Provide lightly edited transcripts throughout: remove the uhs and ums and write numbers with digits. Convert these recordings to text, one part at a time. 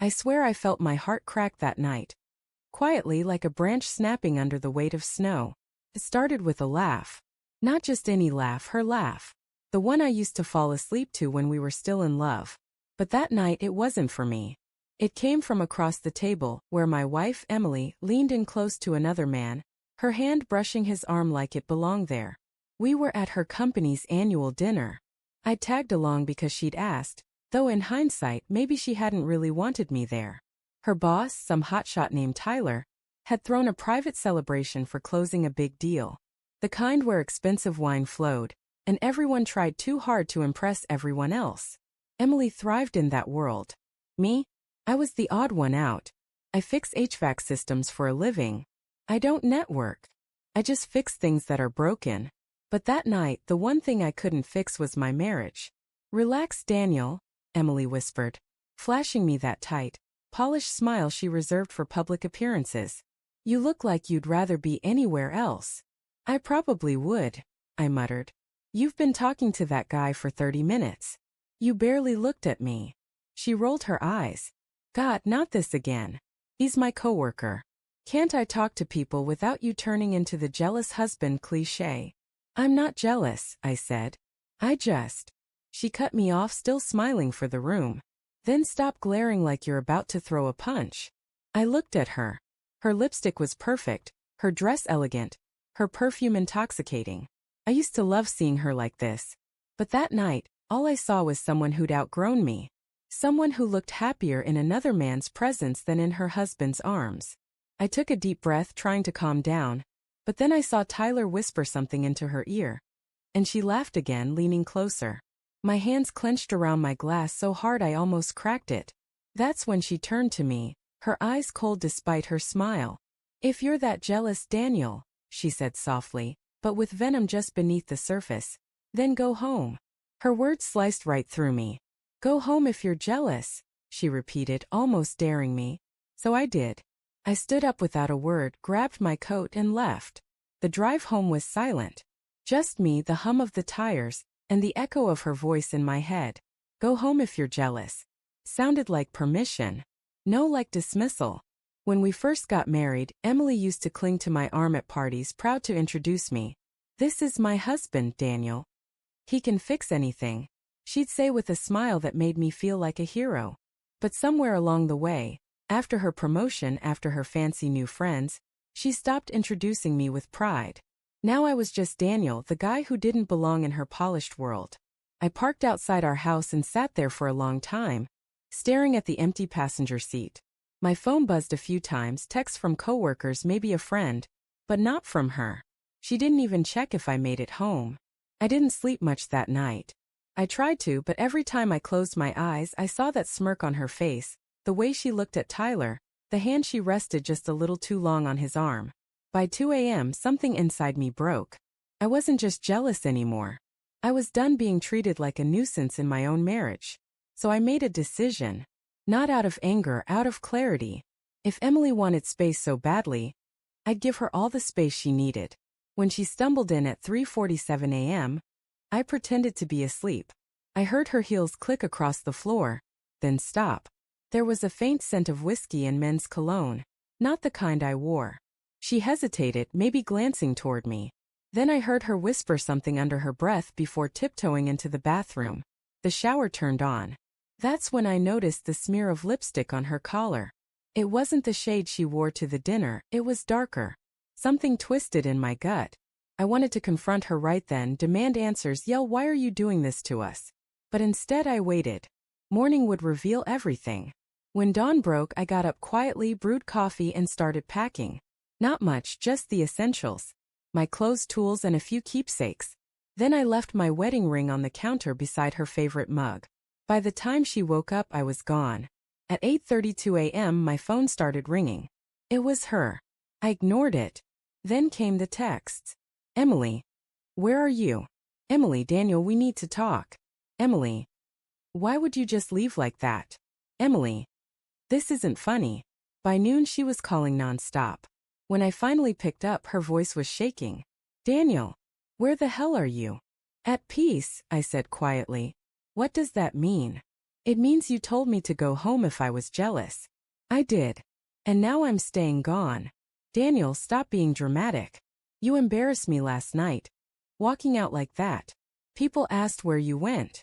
I swear I felt my heart crack that night. Quietly, like a branch snapping under the weight of snow. It started with a laugh. Not just any laugh, her laugh. The one I used to fall asleep to when we were still in love. But that night it wasn't for me. It came from across the table, where my wife, Emily, leaned in close to another man, her hand brushing his arm like it belonged there. We were at her company's annual dinner. I tagged along because she'd asked, though in hindsight maybe she hadn't really wanted me there. Her boss, some hotshot named Tyler, had thrown a private celebration for closing a big deal. The kind where expensive wine flowed, and everyone tried too hard to impress everyone else. Emily thrived in that world. Me? I was the odd one out. I fix HVAC systems for a living. I don't network. I just fix things that are broken. But that night, the one thing I couldn't fix was my marriage. Relax, Daniel, Emily whispered, flashing me that tight, polished smile she reserved for public appearances. You look like you'd rather be anywhere else. I probably would, I muttered. You've been talking to that guy for 30 minutes. You barely looked at me. She rolled her eyes. God, not this again. He's my coworker. Can't I talk to people without you turning into the jealous husband cliché? I'm not jealous, I said. She cut me off, still smiling for the room. Then stop glaring like you're about to throw a punch. I looked at her. Her lipstick was perfect, her dress elegant, her perfume intoxicating. I used to love seeing her like this. But that night, all I saw was someone who'd outgrown me. Someone who looked happier in another man's presence than in her husband's arms. I took a deep breath, trying to calm down, but then I saw Tyler whisper something into her ear. And she laughed again, leaning closer. My hands clenched around my glass so hard I almost cracked it. That's when she turned to me, her eyes cold despite her smile. If you're that jealous, Daniel, she said softly, but with venom just beneath the surface, then go home. Her words sliced right through me. Go home if you're jealous, she repeated, almost daring me. So I did. I stood up without a word, grabbed my coat and left. The drive home was silent. Just me, the hum of the tires, and the echo of her voice in my head. Go home if you're jealous. Sounded like permission. No, like dismissal. When we first got married, Emily used to cling to my arm at parties, proud to introduce me. This is my husband, Daniel. He can fix anything, she'd say with a smile that made me feel like a hero. But somewhere along the way, after her promotion, after her fancy new friends, she stopped introducing me with pride. Now I was just Daniel, the guy who didn't belong in her polished world. I parked outside our house and sat there for a long time, staring at the empty passenger seat. My phone buzzed a few times, texts from coworkers, maybe a friend, but not from her. She didn't even check if I made it home. I didn't sleep much that night. I tried to, but every time I closed my eyes, I saw that smirk on her face, the way she looked at Tyler, the hand she rested just a little too long on his arm. By 2 a.m., something inside me broke. I wasn't just jealous anymore. I was done being treated like a nuisance in my own marriage. So I made a decision. Not out of anger, out of clarity. If Emily wanted space so badly, I'd give her all the space she needed. When she stumbled in at 3:47 a.m., I pretended to be asleep. I heard her heels click across the floor, then stop. There was a faint scent of whiskey and men's cologne, not the kind I wore. She hesitated, maybe glancing toward me. Then I heard her whisper something under her breath before tiptoeing into the bathroom. The shower turned on. That's when I noticed the smear of lipstick on her collar. It wasn't the shade she wore to the dinner, it was darker. Something twisted in my gut. I wanted to confront her right then, demand answers, yell, "Why are you doing this to us?" But instead I waited. Morning would reveal everything. When dawn broke, I got up quietly, brewed coffee, and started packing. Not much, just the essentials. My clothes, tools, and a few keepsakes. Then I left my wedding ring on the counter beside her favorite mug. By the time she woke up, I was gone. At 8:32 a.m., my phone started ringing. It was her. I ignored it. Then came the texts. Emily. Where are you? Emily, Daniel, we need to talk. Emily. Why would you just leave like that? Emily. This isn't funny. By noon, she was calling nonstop. When I finally picked up, her voice was shaking. Daniel. Where the hell are you? At peace, I said quietly. What does that mean? It means you told me to go home if I was jealous. I did. And now I'm staying gone. Daniel, stop being dramatic. You embarrassed me last night. Walking out like that. People asked where you went.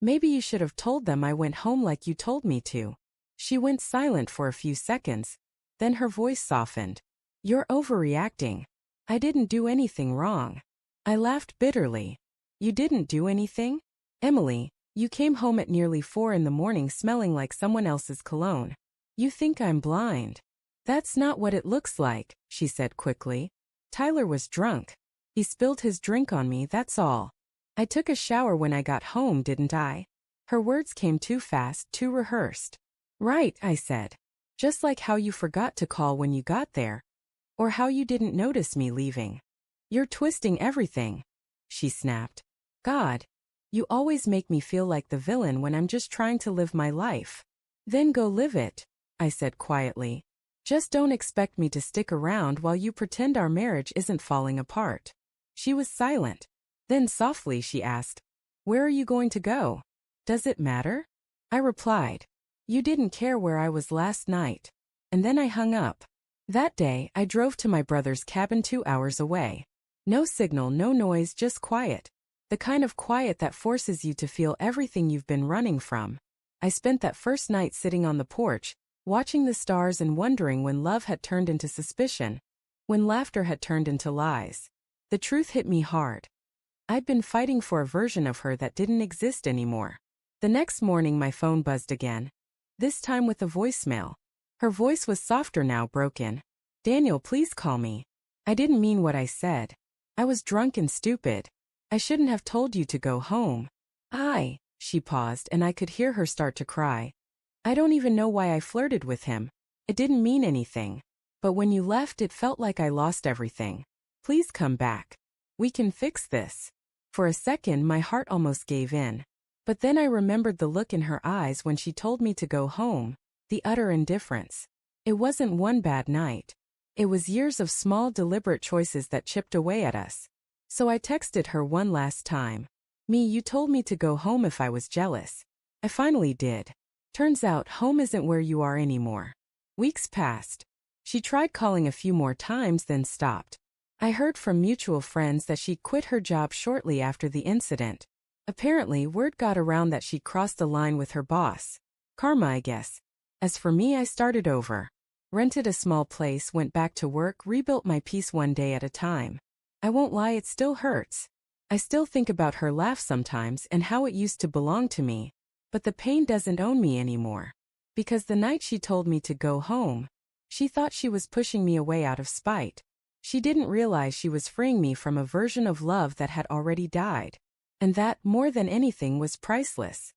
Maybe you should have told them I went home like you told me to. She went silent for a few seconds. Then her voice softened. You're overreacting. I didn't do anything wrong. I laughed bitterly. You didn't do anything? Emily, you came home at nearly 4 in the morning smelling like someone else's cologne. You think I'm blind. That's not what it looks like, she said quickly. Tyler was drunk. He spilled his drink on me, that's all. I took a shower when I got home, didn't I? Her words came too fast, too rehearsed. Right, I said. Just like how you forgot to call when you got there. Or how you didn't notice me leaving. You're twisting everything, she snapped. God, you always make me feel like the villain when I'm just trying to live my life. Then go live it, I said quietly. Just don't expect me to stick around while you pretend our marriage isn't falling apart. She was silent. Then softly she asked, Where are you going to go? Does it matter? I replied, You didn't care where I was last night. And then I hung up. That day, I drove to my brother's cabin 2 hours away. No signal, no noise, just quiet. The kind of quiet that forces you to feel everything you've been running from. I spent that first night sitting on the porch, watching the stars and wondering when love had turned into suspicion, when laughter had turned into lies. The truth hit me hard. I'd been fighting for a version of her that didn't exist anymore. The next morning my phone buzzed again, this time with a voicemail. Her voice was softer now, broken. Daniel, please call me. I didn't mean what I said. I was drunk and stupid. I shouldn't have told you to go home. She paused and I could hear her start to cry. I don't even know why I flirted with him. It didn't mean anything. But when you left it felt like I lost everything. Please come back. We can fix this. For a second my heart almost gave in. But then I remembered the look in her eyes when she told me to go home, the utter indifference. It wasn't one bad night. It was years of small deliberate choices that chipped away at us. So I texted her one last time. You told me to go home if I was jealous. I finally did. Turns out home isn't where you are anymore. Weeks passed. She tried calling a few more times then stopped. I heard from mutual friends that she quit her job shortly after the incident. Apparently, word got around that she crossed the line with her boss. Karma, I guess. As for me, I started over. Rented a small place, went back to work, rebuilt my peace one day at a time. I won't lie, it still hurts. I still think about her laugh sometimes and how it used to belong to me. But the pain doesn't own me anymore. Because the night she told me to go home, she thought she was pushing me away out of spite. She didn't realize she was freeing me from a version of love that had already died. And that, more than anything, was priceless.